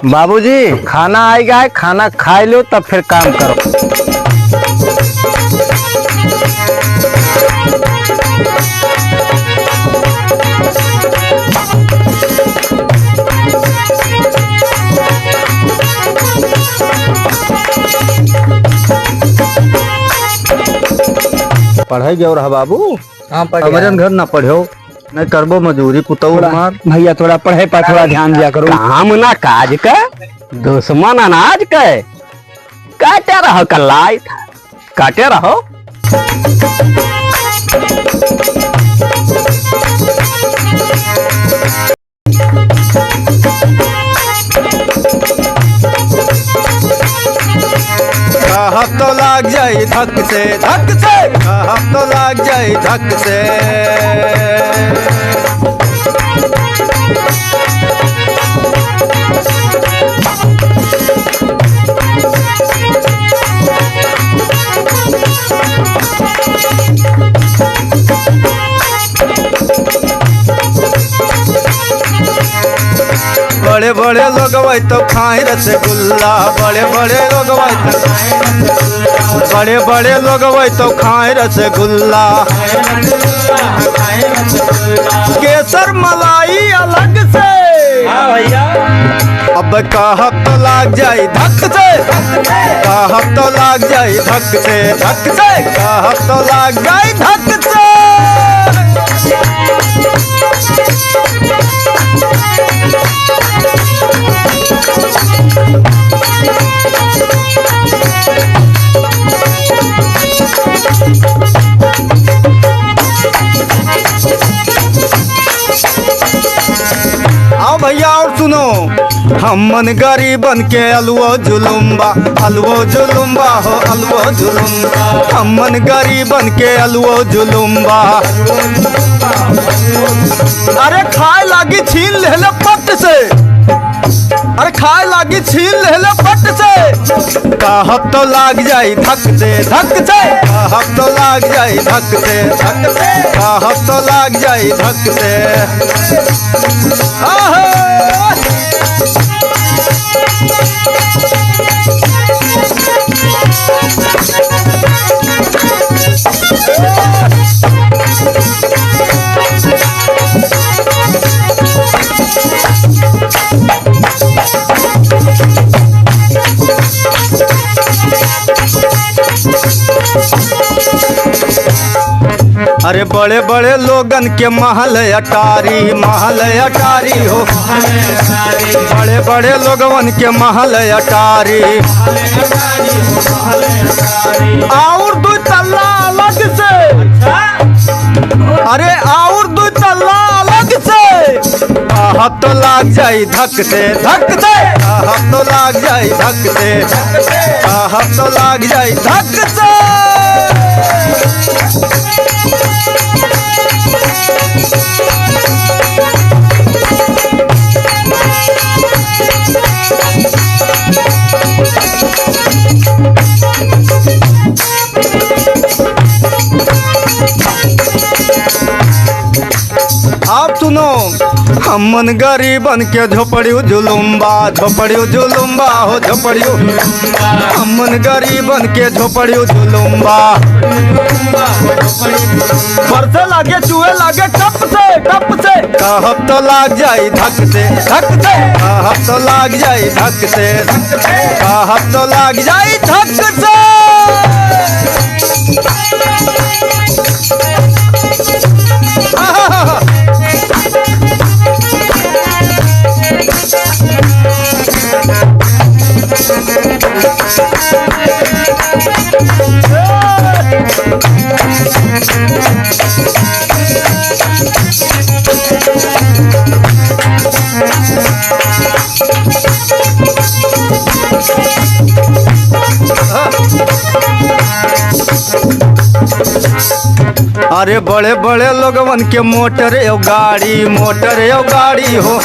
बाबूजी खाना आएगा है, खाना खा लो तब फिर काम करो। पढ़ाई गयो रहा बाबू। हाँ हमारे घर ना पढ़ो, नहीं करबो मजूरी पुतौ मार। भैया थोड़ा पढ़े पर थोड़ा ध्यान दिया करो। काम ना काज के दुश्मन अनाज के काटे रहो, कलाई काटे रहो। हाथ तो लाग जाए धक से, धक से हाथ तो लाग जाए धक से। बड़े बड़े लोग वही तो खाए रसगुल्ला, बड़े बड़े लोग वही तो बड़े बड़े लोग वही तो खाए रसगुल्ला। केसर मलाई अलग से अब कहब तो लाग जाए धक से, कहब तो लाग जाए धक से, धक से कहब तो लाग जाए धक से। आओ भैया और सुनो, हमन गरीबन के अलवो जुलुम्बा, अलवो जुलुम्बा हो अलवो जुलुम्बा। हमन गरीबन के अलवो जुलुम्बा। अरे खाए लागी छीन लेले पट से, अरे खाए लागी छीन लेले पट से। कहब तो लाग जाई धक से, धक से कहब तो लाग जाई धक से, धक से कहब तो लाग जाई धक से। अरे बड़े बड़े लोगन के महल अटारी, महल अटारी हो। बड़े बड़े लोगन के महल अटारी। और दो तल्ला अलग से, अरे और दो तल्ला अलग से। कहब तो लाग जाई धक से, धक से कहब तो लाग जाई धक से, कहब तो लाग जाई धक से। आप सुनो, हमन गरीबन के झोपड़ियों जुलुम्बा, झोपड़ियों जुलुम्बा हो झोपड़ियों। हमन गरीबन के झोपड़ियों जुलुम्बा। बरसे लागे चूहे लागे टप से, टप से। कहब तो लाग जाई धक से, धक से कहब तो लाग जाई धक से, कहब तो लाग जाई धक से। अरे बड़े बड़े लोगवन के मोटर एव गाड़ी, मोटर एव गाड़ी हो।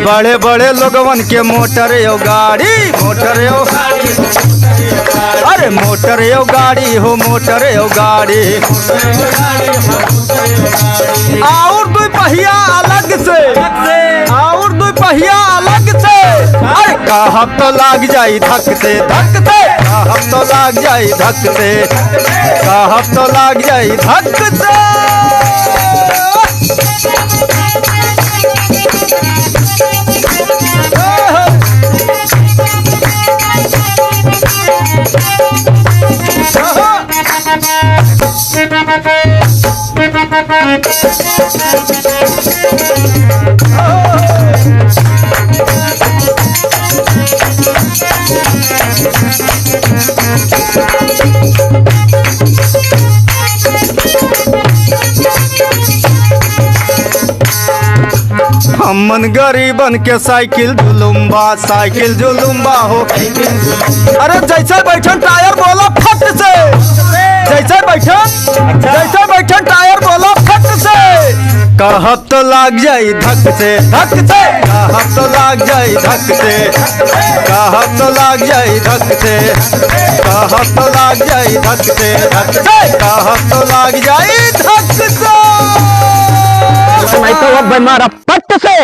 बड़े बड़े लोगवन के मोटर एव गाड़ी, मोटर एव अरे मोटर यो गाड़ी हो मोटर यो गाड़ी और दो पहिया अलग से और दो पहिया अलग से अरे कहब तो लाग जाई धक से कहब तो लाग जाई धक से कहब तो लाग जाई धक से हमन गरीबन के साइकिल जुलुम्बा हो अरे जैसे बैठन टायर बोला फट से जैसे बैठन टायर बोला फट से कहब तो लाग जाई धक से कहब तो लाग जाई धक से कहब तो लाग जाई धक से कहब तो लाग जाई धक से कहब तो लाग जाई धक से नहीं तो अब मारा पट से